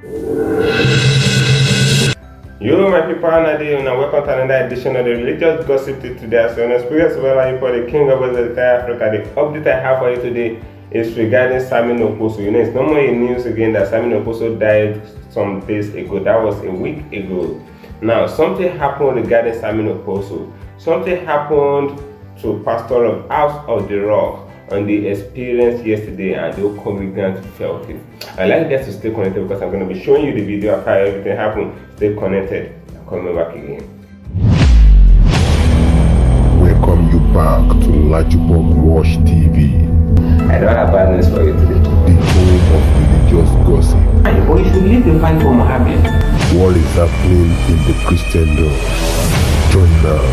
Yo, my people, and welcome to another edition of the Religious Gossip Tip today. So, on the speakers of LAJUPOG, the king of the entire Africa, the update I have for you today is regarding Sammy Okposo. You know, it's no more in news again that Sammy Okposo died some days ago. That was a week ago. Now, something happened regarding Sammy Okposo. Something happened to pastor of House of the Rock on the experience yesterday, and the whole congregant felt it. I'd like you guys to stay connected because I'm going to be showing you the video of how everything happened. Stay connected. I'm coming back again. Welcome you back to LAJUPOG Watch TV. I don't have bad news for you today. The home of religious gossip. But you should leave the fight for Mohammed. What is happening in the Christendom? Join now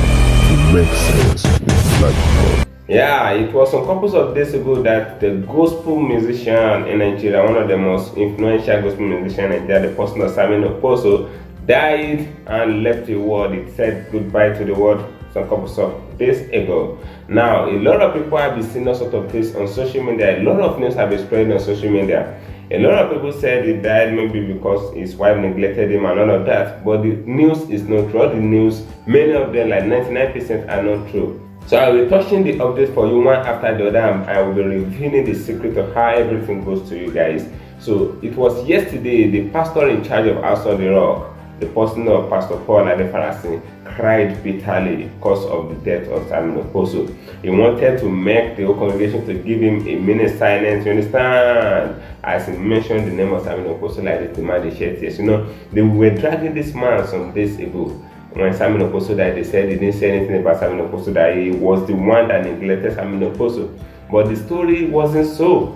to make sense with LAJUPOG. Yeah, it was some couple of days ago that the gospel musician in Nigeria, one of the most influential gospel musicians in Nigeria, the person of Sammy Okposo, died and left the world. It said goodbye to the world some couple of days ago. Now, a lot of people have been seeing all sorts of things on social media. A lot of news have been spreading on social media. A lot of people said he died maybe because his wife neglected him and all of that. But the news is not true. All the news, many of them, like 99%, are not true. So I will be touching the update for you one after the other, and I will be revealing the secret of how everything goes to you guys. So it was yesterday, the pastor in charge of House of the Rock, the person of Pastor Paul Adefarasin, cried bitterly because of the death of Sammy Okposo. He wanted to make the whole congregation to give him a minute silence, you understand? As he mentioned the name of Sammy Okposo like this, the man they shed tears. You know, they were dragging this man some days ago. When Sammy Okposo died, they said he didn't say anything about Sammy Okposo, that he was the one that neglected Sammy Okposo. But the story wasn't so.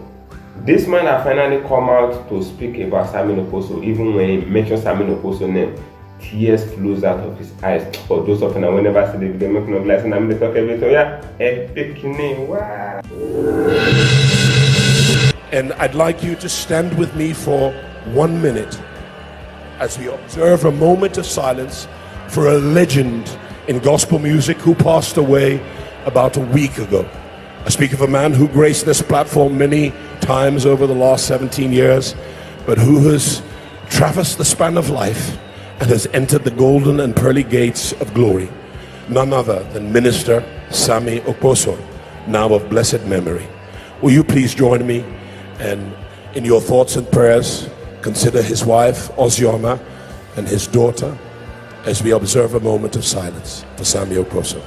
This man had finally come out to speak about Sammy Okposo. Even when he mentioned Sammy Okposo's name, tears flows out of his eyes. For those of you that whenever see the video, making of lies, and I'm going to talk everything. Yeah, epic name. Wow. And I'd like you to stand with me for 1 minute as we observe a moment of silence for a legend in gospel music who passed away about a week ago. I speak of a man who graced this platform many times over the last 17 years, but who has traversed the span of life and has entered the golden and pearly gates of glory. None other than Minister Sammy Okposo, now of blessed memory. Will you please join me and in your thoughts and prayers consider his wife Ozioma and his daughter as we observe a moment of silence for Sammy Okposo.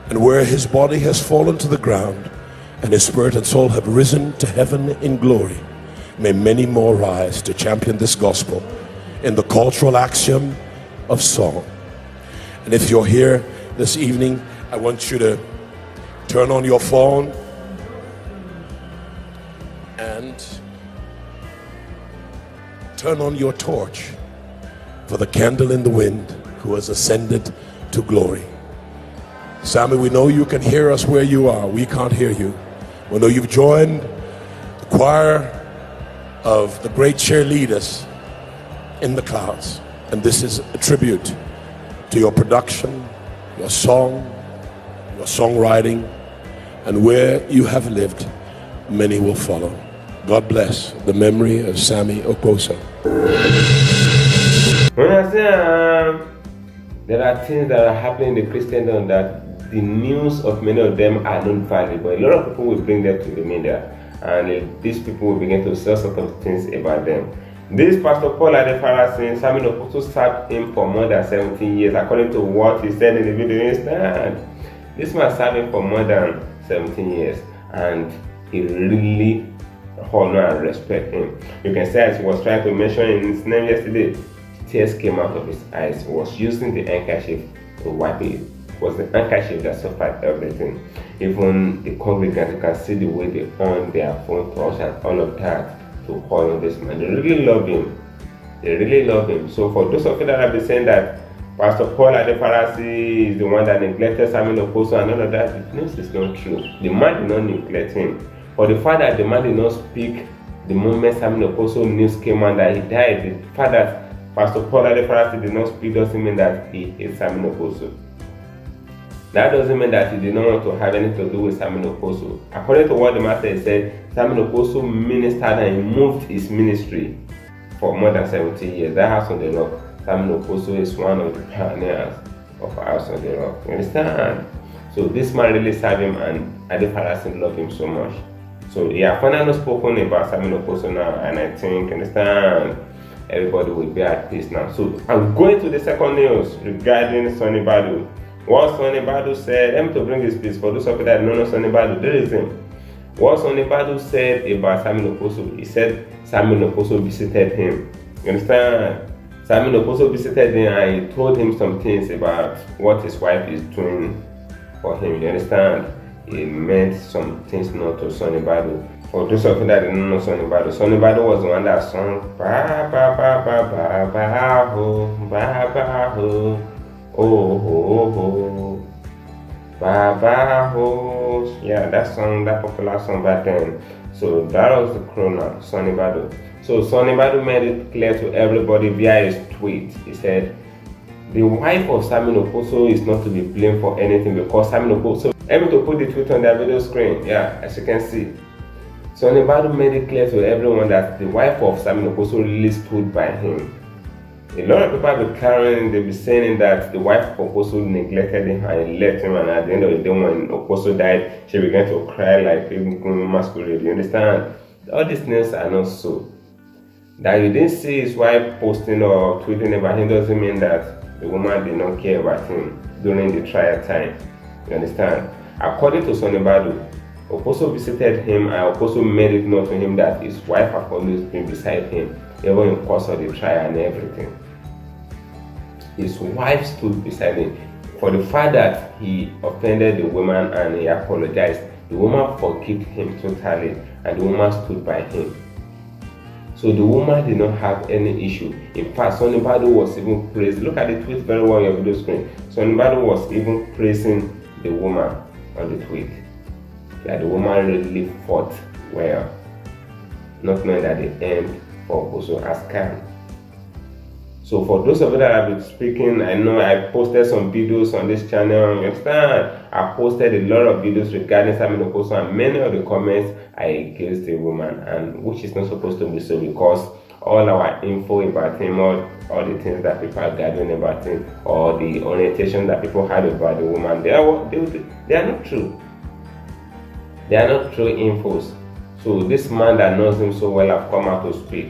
And where his body has fallen to the ground and his spirit and soul have risen to heaven in glory, may many more rise to champion this gospel in the cultural axiom of song. And if you're here this evening, I want you to turn on your phone and turn on your torch for the candle in the wind who has ascended to glory. Sammy, we know you can hear us where you are. We can't hear you. We know you've joined the choir of the great cheerleaders in the clouds. And this is a tribute to your production, your song, your songwriting, and where you have lived, many will follow. God bless the memory of Sammy Okposo. There are things that are happening in the Christendom that the news of many of them are not valid, but a lot of people will bring them to the media, and these people will begin to say sort of things about them. This Pastor Paul Adefarasin, Sammy Okposo served him for more than 17 years, according to what he said in the video. You understand? This man served him for more than 17 years, and he really honor and respect him. You can say, as he was trying to mention in his name yesterday, tears came out of his eyes. He was using the handkerchief to wipe it. It was the handkerchief that suffered everything. Even the congregants, you can see the way they on their phone calls and all of that to honor this man. They really love him. They really love him. So for those of you that have been saying that Pastor Paul Adefarasin is the one that neglected Sammy Okposo and all of that, the news is not true. The man did not neglect him. For the fact that the man did not speak the moment Sammy Okposo news came out that he died, the fact that Pastor Paul Adefarasin did not speak doesn't mean that he hates Sammy Okposo. That doesn't mean that he did not want to have anything to do with Sammy Okposo. According to what the master said, Sammy Okposo ministered and he moved his ministry for more than 70 years. That house on the rock, Sammy Okposo is one of the pioneers of House on the Rock. You understand? So this man really served him, and Adefarasin loved him so much. So yeah, finally spoken about Sammy Okposo now, and I think, understand, everybody will be at peace now. So I'm going to the second news regarding Sonny Badu. What Sonny Badu said, let me to bring this piece for those of you that don't know Sonny Badu. There is him. What Sonny Badu said about Sammy Okposo, he said Sammy Okposo visited him. You understand? Sammy Okposo visited him and he told him some things about what his wife is doing for him. You understand? He meant some things not to Sonny Badu. For those of you that didn't know Sonny Badu was the one that sung ba ba ba ba ba ba ho, oh ho ho, ba ba ho. Yeah, that song, that popular song back then. So that was the chrono, Sonny Badu. So Sonny Badu made it clear to everybody via his tweet. He said, the wife of Sammy Okposo is not to be blamed for anything because Sammy Okposo. Let me to put the tweet on their video screen. Yeah, as you can see. Sonny Badu made it clear to everyone that the wife of Sammy Okposo really stood by him. A lot of people have been carrying, they'll be saying that the wife of Okposo neglected him and left him, and at the end of the day when Okposo died, she began to cry like a masquerade. You understand? All these things are not so. That you didn't see his wife posting or tweeting about him doesn't mean that the woman did not care about him during the trial time. You understand? According to Sonny Badu, Okposo visited him and Okposo made it known to him that his wife had always been beside him, even in course of the trial and everything. His wife stood beside him. For the fact that he offended the woman and he apologized, the woman forgave him totally and the woman stood by him. So the woman did not have any issue. In fact, Sonny Badu was even praised. Look at the tweet very well on your video screen. Sonny Badu was even praising the woman on the tweet. That the woman really fought well, not knowing that the end for Okposo has come. So for those of you that have been speaking, I know I posted some videos on this channel. You understand? I posted a lot of videos regarding Sammy Okposo, and many of the comments are against the woman, and which is not supposed to be so, because all our info about him, all the things that people are gathering about him, or the orientation that people had about the woman, they are not true. They are not true infos. So this man that knows him so well have come out to speak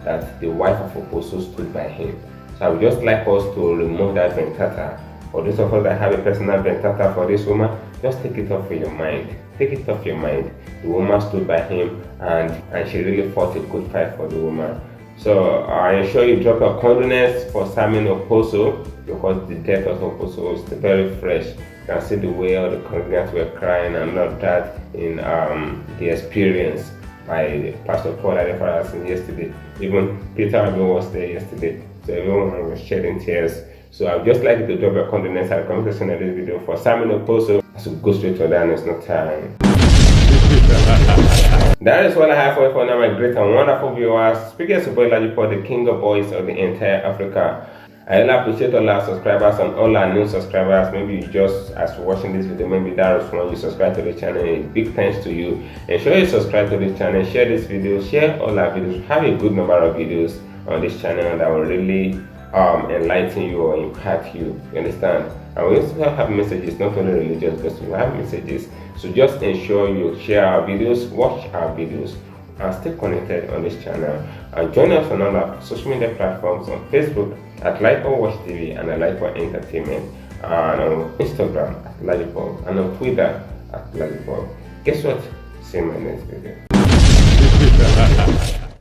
that the wife of Okposo stood by him. So I would just like us to remove that vendetta. For those of us that have a personal vendetta for this woman, just take it off your mind. Take it off your mind. The woman stood by him and she really fought a good fight for the woman. So I ensure you drop your condolence for Sammy Okposo, because the death of Okposo is very fresh. You can see the way all the congregants were crying and all that in the experience by Pastor Paul Adefarasin yesterday. Even Peter Ago was there yesterday. So everyone was shedding tears. So I would just like you to drop your condolence at the comment section of this video for Sammy Okposo. So go straight to that, it's not time. That is what I have for you for now, my great and wonderful viewers. Speaking as boy LAJUPOG, the king of boys of the entire Africa. I really appreciate all our subscribers and all our new subscribers. Maybe you just, as you're watching this video, maybe that was when you subscribe to the channel. A big thanks to you. Ensure you subscribe to this channel, share this video, share all our videos. We have a good number of videos on this channel that will really enlighten you or impact you. You understand? And we also have messages, not only religious, but we have messages. So just ensure you share our videos, watch our videos, and stay connected on this channel. And join us on all our social media platforms on Facebook at LAJUPOG TV and at LAJUPOG Entertainment, and on Instagram at LAJUPOG, and on Twitter at LAJUPOG. Guess what? See you in my next video.